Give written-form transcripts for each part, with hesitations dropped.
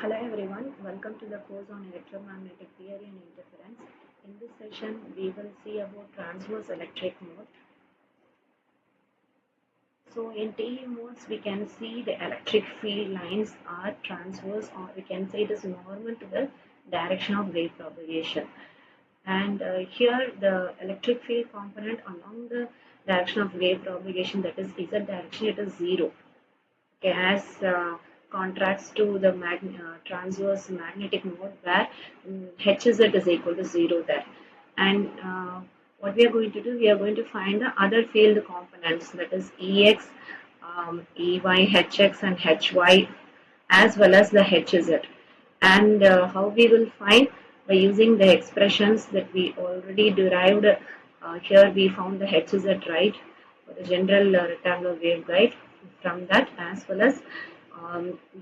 Hello everyone, welcome to the course on electromagnetic theory and interference. In this session, we will see about transverse electric mode. So in TE modes, we can see the electric field lines are transverse, or we can say it is normal to the direction of wave propagation. And here the electric field component along the direction of wave propagation, that is Z direction, it is zero. Okay, as contrasts to the transverse magnetic mode where Hz is equal to 0 there. And what we are going to do, we are going to find the other field components, that is Ex, Ey, Hx and Hy, as well as the Hz. And how we will find, by using the expressions that we already derived. Here we found the Hz, right, for the general rectangular waveguide. From that, as well as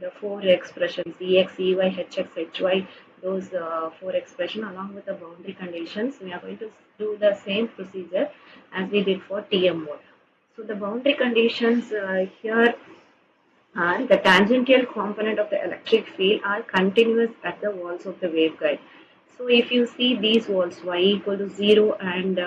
the four expressions Ex, Ey, Hx, Hy, those four expressions along with the boundary conditions, we are going to do the same procedure as we did for TM mode. So the boundary conditions here are the tangential component of the electric field are continuous at the walls of the waveguide. So if you see these walls, y equal to 0 and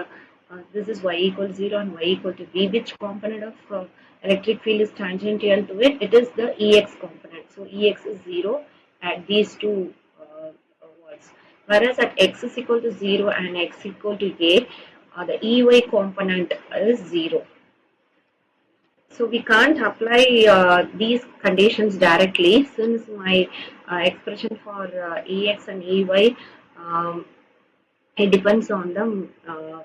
this is y equal to 0 and y equal to v, which component of electric field is tangential to it? It is the Ex component. So Ex is 0 at these two walls. Whereas at x is equal to 0 and x equal to a, the Ey component is 0. So we can't apply these conditions directly, since my expression for Ex and Ey, it depends on the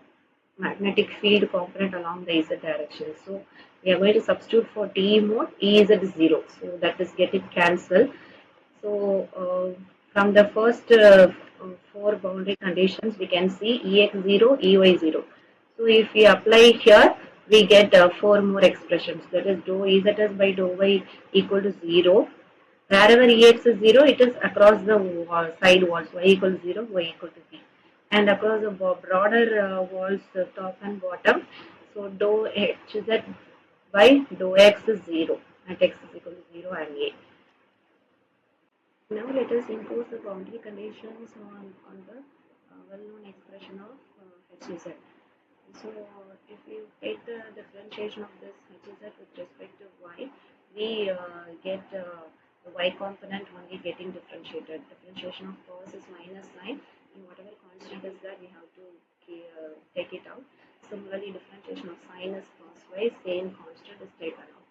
magnetic field component along the Z direction. So we are going to substitute for TE mode, Ez is 0. So that is getting cancelled. So from the first four boundary conditions, we can see Ex 0, Ey 0. So if we apply here, we get four more expressions, that is dou Ezs by dou y equal to 0. Wherever Ex is 0, it is across the side walls, y equal to 0, y equal to b. And across the broader walls, top and bottom, so dou Hz by dou x is 0, at x is equal to 0 and a. Now let us impose the boundary conditions on the well-known expression of Hz. So if you take the differentiation of this Hz with respect to y, we get the y component only getting differentiated. Differentiation of cos is minus sign, and whatever constant is there, we have to take it out. Similarly, differentiation of sin is cos y, same constant is taken out.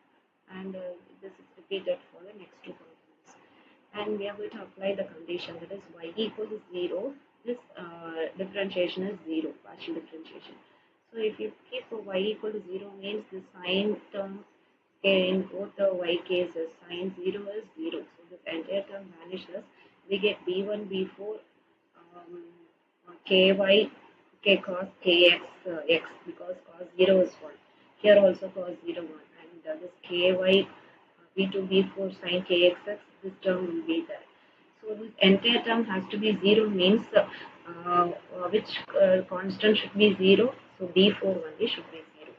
And this is repeated for the next two components. And we are going to apply the condition, that is y equal to 0. This differentiation is 0, partial differentiation. So if you keep y equal to 0, means the sine term in both the y cases, sine 0 is 0. So this entire term vanishes. We get b1, b4, ky, k cos kx, x, because cos 0 is 1. Here also cos 0, 1. And this ky, b2, b4, sine kxx, this term will be there. So this entire term has to be 0, means which constant should be 0? So b4 only should be 0.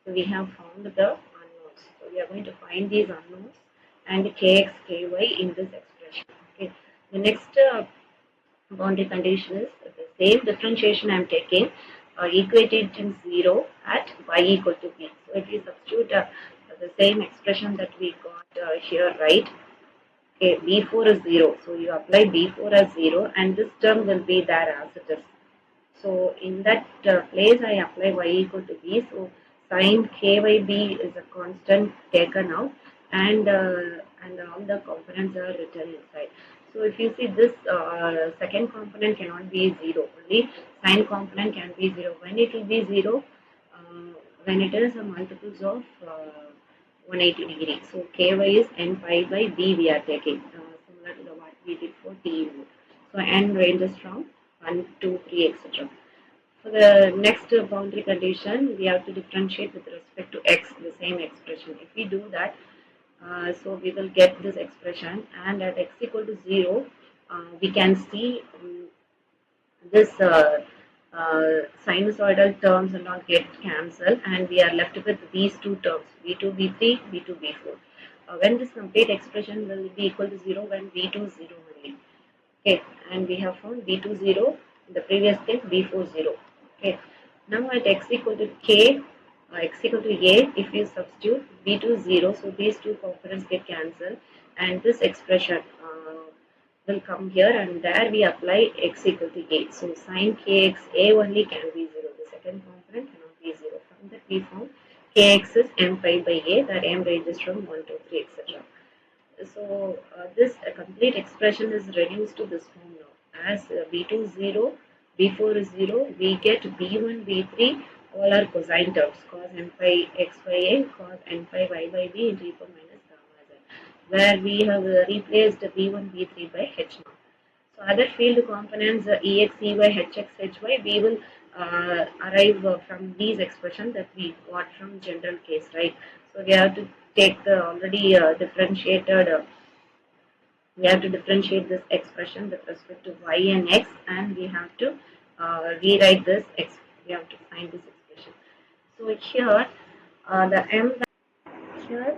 So we have found the unknowns. So we are going to find these unknowns and kx, ky in this expression. Okay. The next boundary condition is the same differentiation I am taking, equate it in 0 at y equal to b. So if you substitute the same expression that we got here, right? Okay, b4 is 0. So you apply b4 as 0, and this term will be there as it is. So in that place, I apply y equal to b. So sin kyb is a constant taken out, and all the components are written inside. So if you see, this second component cannot be 0. Only sin component can be 0. When it will be 0? When it is a multiples of 180 degree. So ky is n pi by b we are taking, similar to the what we did for TE mode. So n ranges from 1, 2, 3, etc. For the next boundary condition, we have to differentiate with respect to x, the same expression. If we do that, so we will get this expression, and at x equal to 0, we can see this sinusoidal terms will not get cancelled, and we are left with these two terms, b2, b3, b2, b4. when this complete expression will be equal to 0 when V2 is 0 only. Okay, and we have found V2 0, in the previous case V4 0. Okay, now at x equal to k, x equal to a, if you substitute V2 0, so these two components get cancelled, and this expression will come here, and there we apply x equal to a. So sin kx a only can be 0. The second component cannot be 0. From that we found kx is m5 by a, that m ranges from 1 to 3, etc. So this complete expression is reduced to this form now. As B2 is 0, B4 is 0, we get B1, B3, all are cosine terms, cos n phi x by a, cos n phi y by b into e power minus gamma z, where we have replaced B1, B3 by h now. So other field components Ex, Ey, Hx, Hy, we will arrive from these expressions that we got from general case, right? So we have to take the already differentiated, we have to differentiate this expression with respect to y and x, and we have to rewrite this, we have to find this expression. So here, the m, here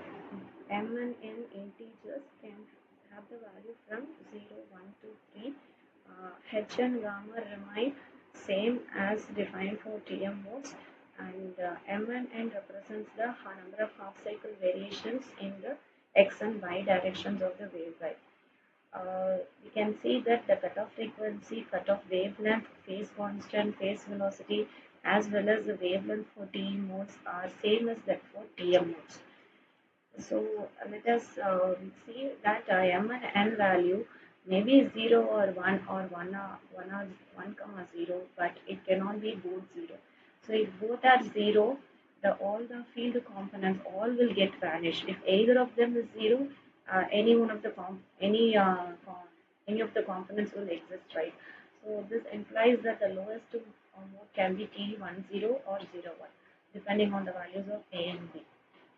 m and n integers can have the value from 0, 1 to 3. H and gamma remain same as defined for TM modes, and m and n represents the number of half cycle variations in the x and y directions of the waveguide. We can see that the cutoff frequency, cutoff wavelength, phase constant, phase velocity, as well as the wavelength for TE modes are same as that for TM modes. So let us see that m and n value may be 0 or 1 or 1 or 1 comma 0, but it cannot be both 0. So if both are 0, all the field components all will get vanished. If either of them is 0, any one of the any of the components will exist, right? So this implies that the lowest mode can be T10 or 01, depending on the values of A and B.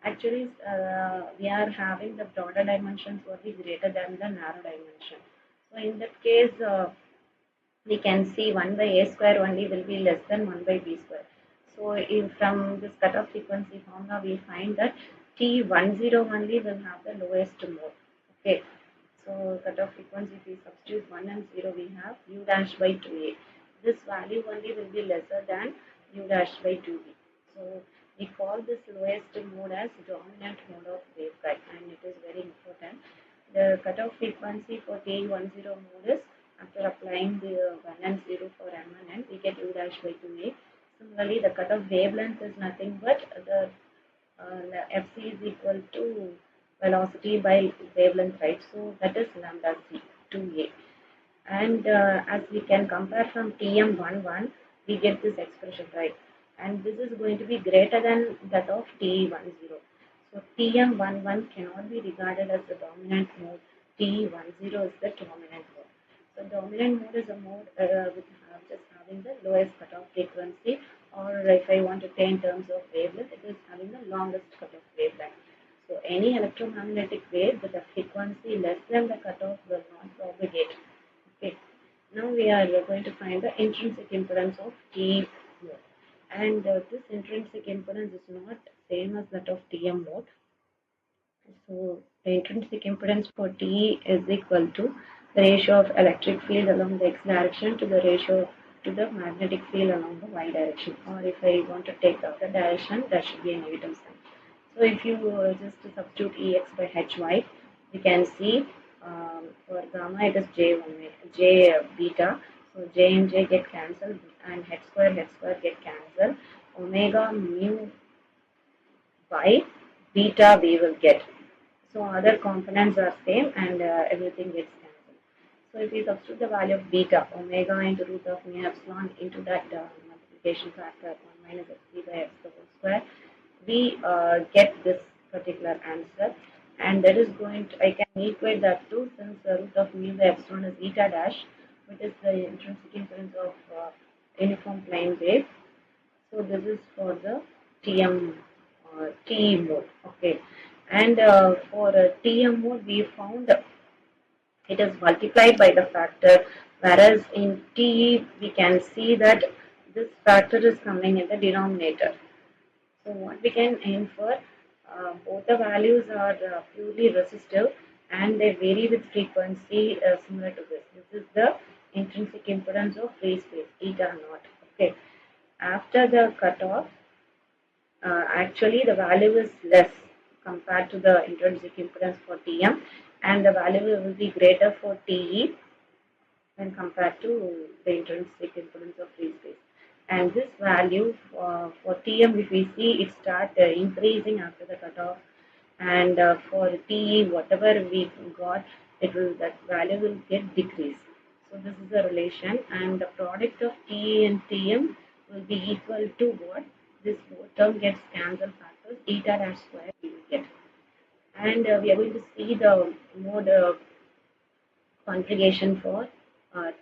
Actually, we are having the broader dimensions will be greater than the narrow dimension. So in that case, we can see 1 by a square only will be less than 1 by b square. So if from this cutoff frequency formula, we find that T10 only will have the lowest mode. Okay. So cutoff frequency, if we substitute 1 and 0, we have u dash by 2a. This value only will be lesser than u dash by 2b. So we call this lowest mode as dominant mode of waveguide, and it is very important. The cutoff frequency for T10 mode is, after applying the 1 and 0 for m and n, we get u dash by 2a. Similarly, the cutoff wavelength is nothing but the fc is equal to velocity by wavelength, right? So that is lambda c, 2a. And as we can compare from TM11, we get this expression, right? And this is going to be greater than that of TE10. So TM11 cannot be regarded as the dominant mode. TE10 is the dominant mode. So dominant mode is a mode with just having the lowest cutoff frequency, or if I want to say in terms of wavelength, it is having the longest cutoff wavelength. So any electromagnetic wave with a frequency less than the cutoff will not propagate. Okay. Now we are going to find the intrinsic impedance of TE mode. And this intrinsic impedance is not same as that of TM mode. So the intrinsic impedance for TE is equal to the ratio of electric field along the x direction to the ratio to the magnetic field along the y direction. Or if I want to take the other direction, that should be a negative sign. So if you just substitute Ex by Hy, we can see for gamma it is J beta. So J and J get cancelled, and H square get cancelled. Omega mu by beta we will get. So other components are same, and everything gets cancelled. So if we substitute the value of beta, omega into root of mu epsilon into that multiplication factor 1 minus xc by x the whole square, we get this particular answer, and that is going to, I can equate that to, since the root of mu by epsilon is eta dash, which is the intrinsic impedance of uniform plane wave. So this is for the TM TE mode. Okay, and for TM mode we found it is multiplied by the factor, whereas in TE we can see that this factor is coming in the denominator. So what we can aim for, Both the values are purely resistive and they vary with frequency similar to this. This is the intrinsic impedance of free space, eta naught. Okay. After the cutoff, actually the value is less compared to the intrinsic impedance for TM, and the value will be greater for TE when compared to the intrinsic impedance of free space. And this value for TM, if we see, it start increasing after the cutoff, and for TE, whatever we got, it will that value will get decreased. So this is the relation, and the product of TE and TM will be equal to what? This term gets cancelled factors, eta dash square we will get. And we are going to see the mode configuration for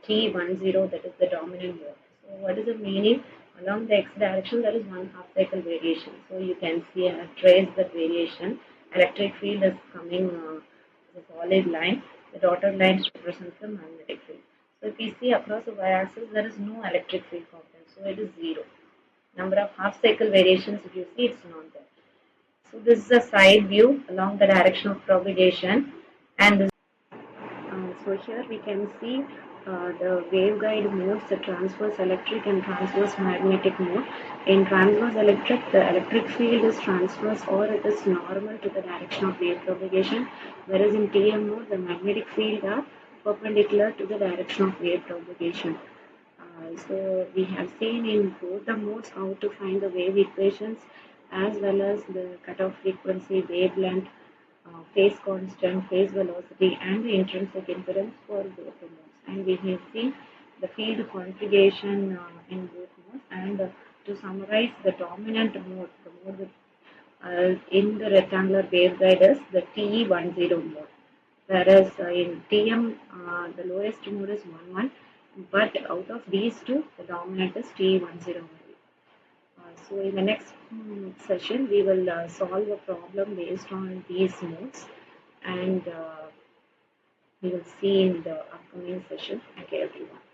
T10, that is the dominant mode. So what is the meaning? Along the x direction there is one half cycle variation. So you can see trace that variation. Electric field is coming as a solid line. The dotted lines represents the magnetic field. So if you see across the y-axis there is no electric field component. So it is zero. Number of half cycle variations, if you see, it's not there. So this is a side view along the direction of propagation, and this so here we can see the waveguide modes, the transverse electric and transverse magnetic mode. In transverse electric, the electric field is transverse or it is normal to the direction of wave propagation, whereas in TM mode, the magnetic field are perpendicular to the direction of wave propagation. So we have seen in both the modes how to find the wave equations as well as the cutoff frequency, wavelength, phase constant, phase velocity, and the intrinsic impedance for both the modes. And we have seen the field configuration in both modes. And to summarize, the dominant mode, the mode with, in the rectangular waveguide is the TE10 mode, whereas in TM the lowest mode is 11, but out of these two, the dominant is TE10 only. So in the next session, we will solve a problem based on these modes, and we will see in the upcoming session. Thank you, everyone.